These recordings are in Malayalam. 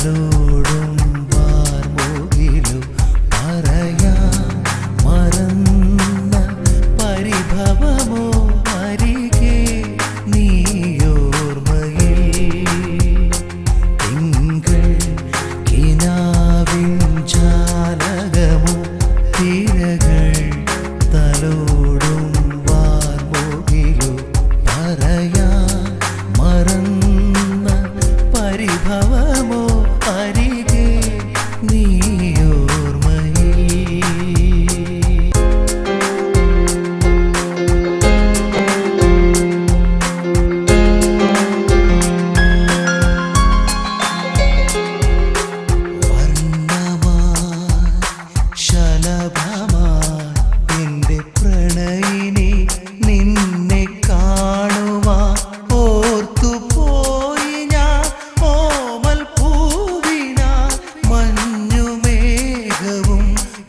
തലോടും വാർമുകിലും പറയാൻ മറന്ന പരിഭവമോ അരികെ നീയോർമ്മയിൽ തിങ്കൾ കിനാവിൻ ജാലകമോ തിരകൾ തലോടും വാർമുകിലും പറയാൻ മറന്ന പരിഭവമോ അരികെ നീയോർമ്മയിൽ ശലഭമായി എൻ്റെ പ്രണയിനി നിന്നെ കാണുവാൻ ഓർത്തുപോയി ഞാൻ ഓമൽ പൂവിനാൽ മഞ്ഞുമേഘവും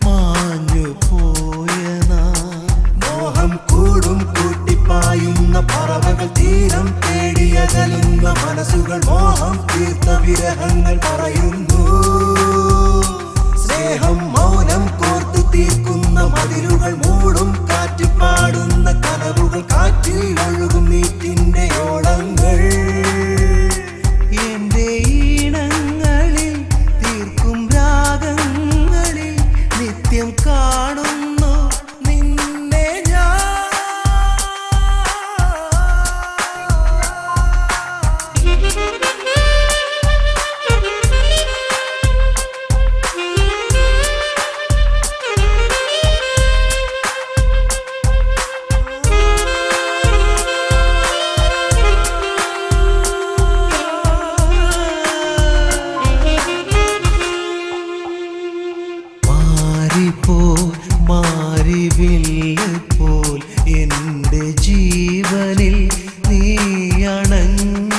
മാഞ്ഞു പോയ മോഹം കൂടും കൂട്ടിപ്പായുന്ന പറവകൾ തീരം തേടിയകലുന്ന മനസ്സുകൾ മോഹം തീർത്ത വിരഹങ്ങൾ പറയുന്നു സ്നേഹം മൗനം കോർത്തു തീർക്കുന്ന മതിലുകൾ മൂടും കാറ്റ് പാടുന്ന കനവുകൾ കാറ്റിൽ ഒഴുകും നീറ്റിന്റെ ഓളങ്ങൾ എന്റെ ഈണങ്ങളിൽ തീർക്കും രാഗങ്ങളിൽ നിത്യം കാണുന്നു നിന്നെ ഞാൻ മാറിവില്ല് എൻ്റെ ജീവനിൽ നീ അണഞ്ഞ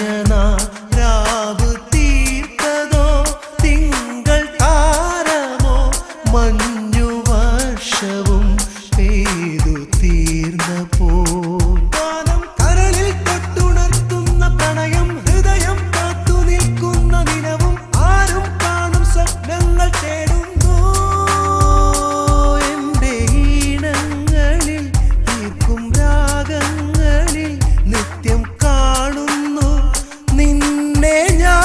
രാവ് തീർത്തതോ തിങ്കൾ താരമോ മഞ്ഞു വർഷവും പെയ്തു തീർന്ന പോനം കരളിൽ തൊട്ടുണർത്തുന്ന പ്രണയം ഹൃദയം കാത്തു നിൽക്കുന്ന നിലവും ആരും കാണും സ്വപ്നങ്ങൾ തേടുന്നു നിത്യം കാണുന്നു നിന്നെ ഞാൻ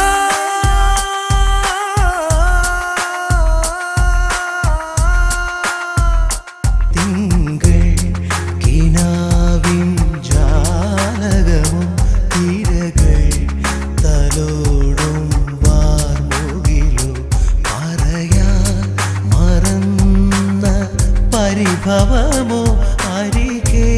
തിങ്കൾ കിനാവിൻ ജാലകവും തിരകൾ തലോടും വാർമുകിലും പറയാൻ മറന്ന പരിഭവമോ അരികെ